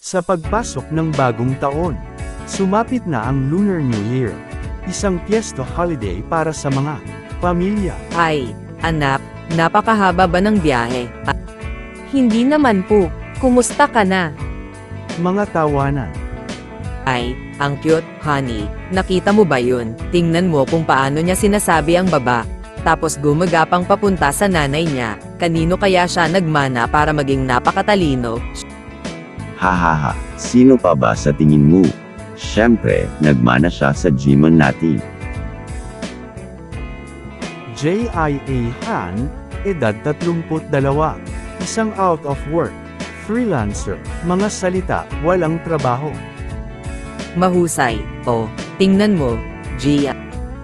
Sa pagpasok ng bagong taon, sumapit na ang Lunar New Year. Isang piesto holiday para sa mga pamilya. Ay, anak, napakahaba ba ng biyahe? Hindi naman po. Kumusta ka na? Mga tawanan. Ay, ang cute, honey. Nakita mo ba yun? Tingnan mo kung paano niya sinasabi ang baba. Tapos gumagapang papunta sa nanay niya. Kanino kaya siya nagmana para maging napakatalino? Hahaha, sino pa ba sa tingin mo? Siyempre, nagmana siya sa Jimon natin. J.I.A. Han, edad 32, isang out of work, freelancer, mga salita, walang trabaho. Mahusay. Oh, tingnan mo, Gia.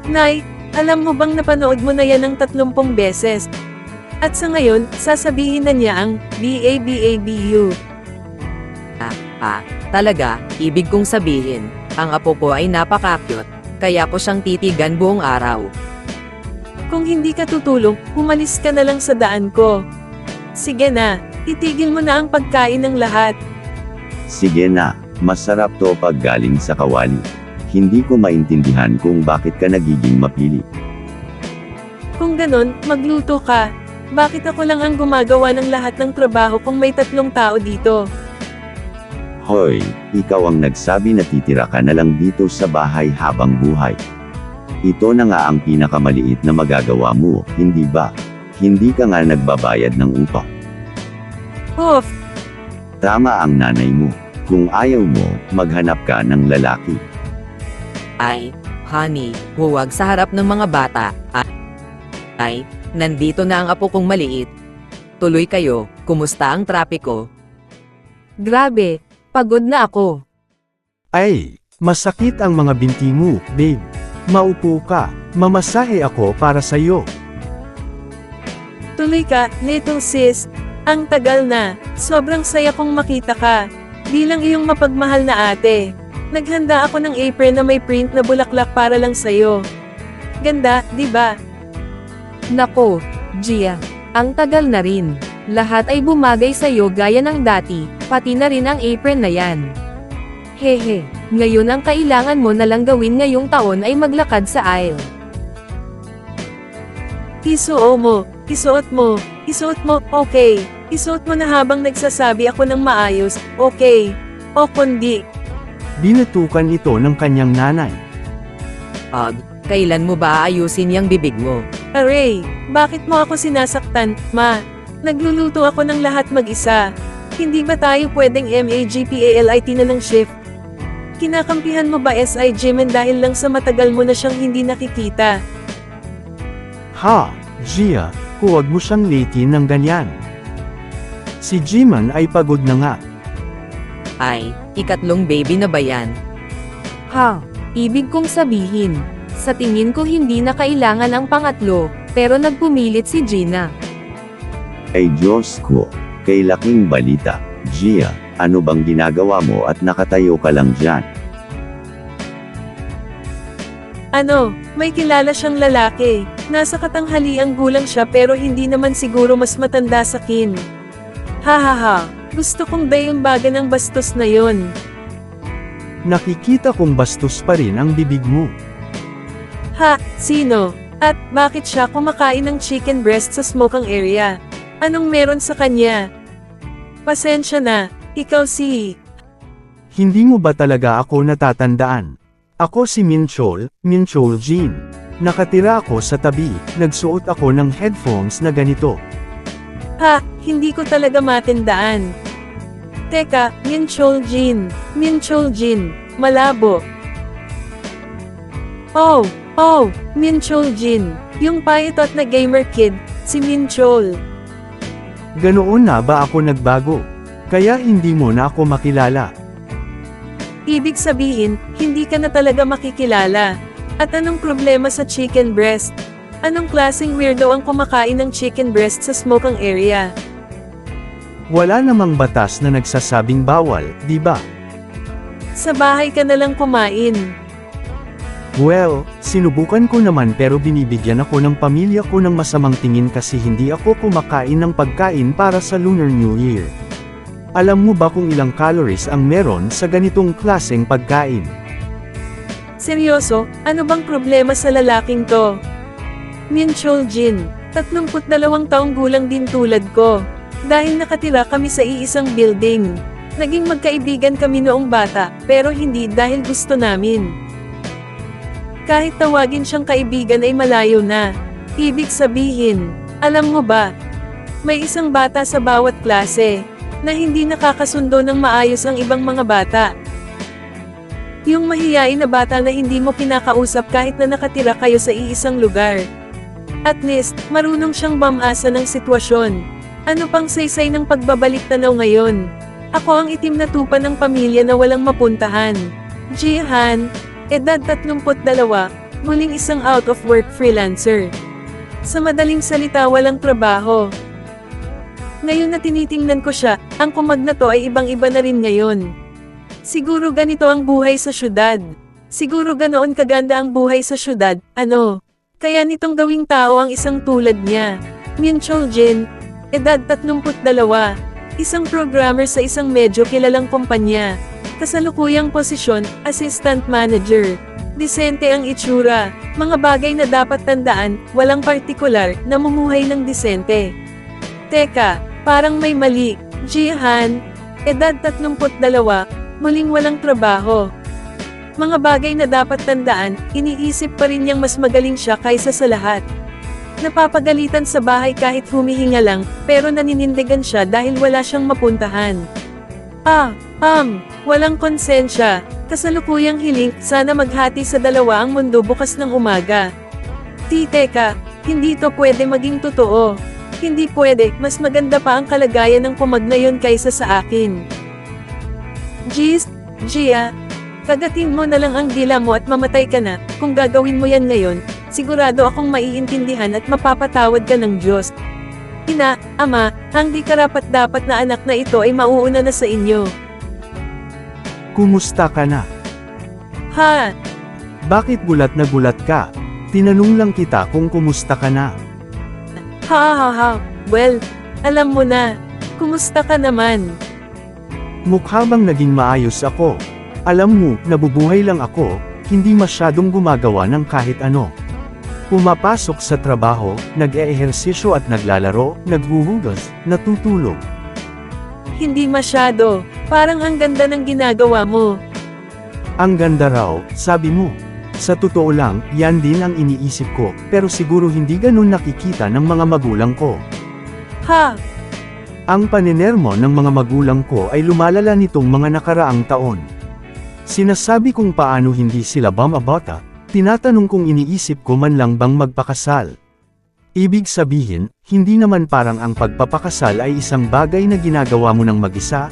Nay, alam mo bang napanood mo na yan ng 30 beses? At sa ngayon, sasabihin na niya ang BABABU. Talaga, ibig kong sabihin, ang apo ko ay napaka-cute, kaya ko siyang titigan buong araw. Kung hindi ka tutulong, umalis ka na lang sa daan ko. Sige na, itigil mo na ang pagkain ng lahat. Sige na, masarap to pag galing sa kawali. Hindi ko maintindihan kung bakit ka nagiging mapili. Kung ganon, magluto ka. Bakit ako lang ang gumagawa ng lahat ng trabaho kung may 3 tao dito? Hoy, ikaw ang nagsabi na titira ka na lang dito sa bahay habang buhay. Ito na nga ang pinakamaliit na magagawa mo, hindi ba? Hindi ka nga nagbabayad ng upa. Off! Tama ang nanay mo. Kung ayaw mo, maghanap ka ng lalaki. Ay, honey, huwag sa harap ng mga bata. Ay, nandito na ang apo kong maliit. Tuloy kayo, kumusta ang trapiko? Grabe, pagod na ako. Ay, masakit ang mga binti mo, babe. Maupo ka, mamasahe ako para sa'yo. Tuloy ka, little sis. Ang tagal na, sobrang saya kong makita ka. Bilang iyong mapagmahal na ate. Naghanda ako ng apron na may print na bulaklak para lang sa'yo. Ganda, di ba? Nako, Gia, ang tagal na rin. Lahat ay bumagay sa'yo gaya ng dati, pati na rin ang apron na yan. Hehe, ngayon ang kailangan mo na lang gawin ngayong taon ay maglakad sa aisle. Isuot mo, okay. Isuot mo na habang nagsasabi ako ng maayos, okay. O kundi. Binatukan ito ng kanyang nanay. Kailan mo ba aayusin yung bibig mo? Aray, bakit mo ako sinasaktan, ma? Nagluluto ako ng lahat mag-isa. Hindi ba tayo pwedeng MAGPALIT na ng shift? Kinakampihan mo ba SI Jimin dahil lang sa matagal mo na siyang hindi nakikita? Ha, Gia, huwag mo siyang litin ng ganyan. Si Jiman ay pagod na nga. Ay, ikatlong baby na ba yan? Ha, ibig kong sabihin, sa tingin ko hindi na kailangan ang pangatlo, pero nagpumilit si Gina. Ay Diyos ko, kay laking balita. Gia, ano bang ginagawa mo at nakatayo ka lang dyan? Ano, may kilala siyang lalaki. Nasa katanghaliang gulang siya pero hindi naman siguro mas matanda sa kin. Hahaha, gusto kong bayong-baga ng bastos na yon. Nakikita kong bastos pa rin ang bibig mo. Ha, sino? At bakit siya kumakain ng chicken breast sa smoking area? Anong meron sa kanya? Pasensya na, ikaw si... Hindi mo ba talaga ako natatandaan? Ako si Minchol Jin. Nakatira ako sa tabi, nagsuot ako ng headphones na ganito. Ha, hindi ko talaga matandaan. Teka, Minchol Jin, malabo. Oh, Minchol Jin, yung paitot na gamer kid, si Minchol. Ganoon na ba ako nagbago? Kaya hindi mo na ako makilala. Ibig sabihin, hindi ka na talaga makikilala. At anong problema sa chicken breast? Anong klaseng weirdo ang kumakain ng chicken breast sa smoking area? Wala namang batas na nagsasabing bawal, di ba? Sa bahay ka na lang kumain. Well, sinubukan ko naman pero binibigyan ako ng pamilya ko ng masamang tingin kasi hindi ako kumakain ng pagkain para sa Lunar New Year. Alam mo ba kung ilang calories ang meron sa ganitong klaseng pagkain? Seryoso, ano bang problema sa lalaking to? Minchol Jin, 32 taong gulang din tulad ko. Dahil nakatira kami sa iisang building. Naging magkaibigan kami noong bata, pero hindi dahil gusto namin. Kahit tawagin siyang kaibigan ay malayo na. Ibig sabihin, alam mo ba, may isang bata sa bawat klase, na hindi nakakasundo ng maayos ang ibang mga bata. Yung mahiyain na bata na hindi mo kinakausap kahit na nakatira kayo sa iisang lugar. At least, marunong siyang bamasa ng sitwasyon. Ano pang saysay ng pagbabalik tanaw ngayon? Ako ang itim na tupa ng pamilya na walang mapuntahan. Jihan, edad 32, muling isang out-of-work freelancer. Sa madaling salita walang trabaho. Ngayon na tinitingnan ko siya, ang kumag na to ay ibang-iba na rin ngayon. Siguro ganito ang buhay sa syudad. Siguro ganoon kaganda ang buhay sa syudad, ano? Kaya nitong gawing tao ang isang tulad niya. Minchol Jin, edad 32, isang programmer sa isang medyo kilalang kumpanya. Kasalukuyang posisyon, assistant manager. Disente ang itsura, mga bagay na dapat tandaan, walang partikular, namumuhay ng disente. Teka, parang may mali. Jihan, edad 32, muling walang trabaho. Mga bagay na dapat tandaan, iniisip pa rin niyang mas magaling siya kaysa sa lahat. Napapagalitan sa bahay kahit humihinga lang, pero naninindigan siya dahil wala siyang mapuntahan. Walang konsensya, kasalukuyang hiling, sana maghati sa dalawa ang mundo bukas ng umaga. Teka, hindi to pwede maging totoo. Hindi pwede, mas maganda pa ang kalagayan ng kumag na yon kaysa sa akin. Gia, kagatin mo na lang ang dila mo at mamatay ka na, kung gagawin mo yan ngayon, sigurado akong maiintindihan at mapapatawad ka ng Diyos. Ina, Ama, ang di karapat-dapat na anak na ito ay mauuna na sa inyo. Kumusta ka na? Ha? Bakit gulat na gulat ka? Tinanong lang kita kung kumusta ka na. Well, alam mo na. Kumusta ka naman? Mukha bang naging maayos ako? Alam mo, nabubuhay lang ako, hindi masyadong gumagawa ng kahit ano. Pumapasok sa trabaho, nag-eehersisyo at naglalaro, naghuhugas, natutulog. Hindi masyado. Parang ang ganda ng ginagawa mo. Ang ganda raw, sabi mo. Sa totoo lang, yan din ang iniisip ko, pero siguro hindi ganun nakikita ng mga magulang ko. Ha? Ang paninermo ng mga magulang ko ay lumalala nitong mga nakaraang taon. Sinasabi kung paano hindi sila bumabata, tinatanong kung iniisip ko man lang bang magpakasal. Ibig sabihin, hindi naman parang ang pagpapakasal ay isang bagay na ginagawa mo ng mag-isa.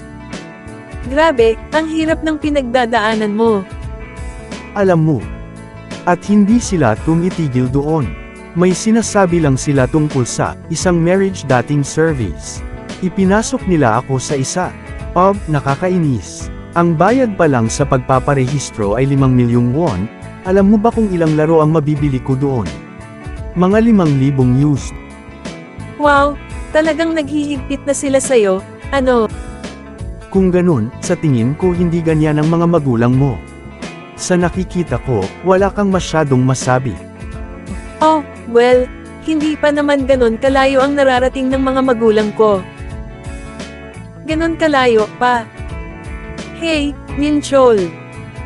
Grabe, ang hirap ng pinagdadaanan mo. Alam mo. At hindi sila tumitigil doon. May sinasabi lang sila tungkol sa isang marriage dating service. Ipinasok nila ako sa isa. Nakakainis. Ang bayad pa lang sa pagpaparehistro ay 5 milyong won. Alam mo ba kung ilang laro ang mabibili ko doon? Mga 5,000 used. Wow, talagang naghihigpit na sila sa'yo, ano? Kung ganun, sa tingin ko hindi ganyan ang mga magulang mo. Sa nakikita ko, wala kang masyadong masabi. Well, hindi pa naman ganon kalayo ang nararating ng mga magulang ko. Ganon kalayo pa. Hey, Minchol.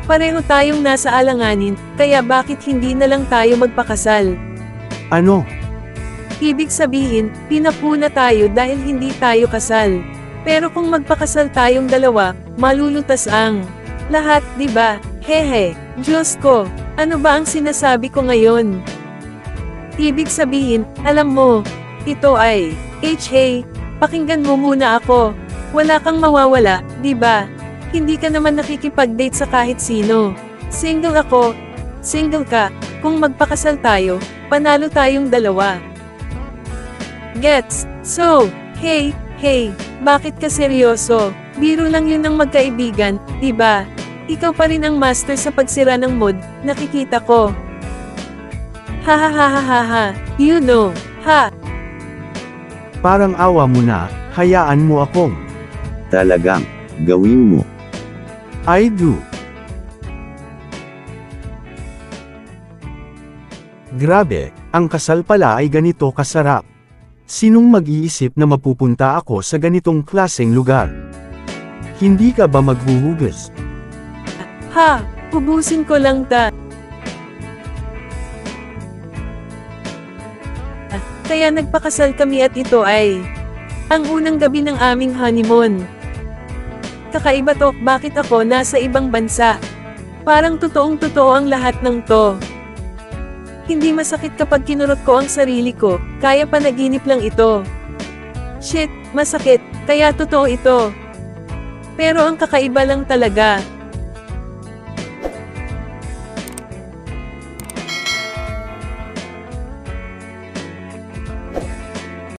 Pareho tayong nasa alanganin, kaya bakit hindi na lang tayo magpakasal? Ano? Ibig sabihin, pinapuna tayo dahil hindi tayo kasal. Pero kung magpakasal tayong dalawa, malulutas ang lahat, di ba? Hehe, Diyos ko, ano ba ang sinasabi ko ngayon? Ibig sabihin, alam mo, ito ay, pakinggan mo muna ako. Wala kang mawawala, di ba? Hindi ka naman nakikipag-date sa kahit sino. Single ako, single ka, kung magpakasal tayo, panalo tayong dalawa. Gets? So, hey, bakit ka seryoso? Biro lang yun ng magkaibigan, di ba? Ikaw pa rin ang master sa pagsira ng mood, nakikita ko. Ha, you know, ha. Parang awa mo na, hayaan mo akong Talagang, gawin mo. I do. Grabe, ang kasal pala ay ganito kasarap. Sinong mag-iisip na mapupunta ako sa ganitong klaseng lugar? Hindi ka ba maghuhugas? Ha, ubusin ko lang ta. Kaya nagpakasal kami at ito ay ang unang gabi ng aming honeymoon. Kakaiba to, bakit ako nasa ibang bansa? Parang totoong-totoo ang lahat ng to. Hindi masakit kapag kinurot ko ang sarili ko, kaya panaginip lang ito. Shit, masakit, kaya totoo ito. Pero ang kakaiba lang talaga,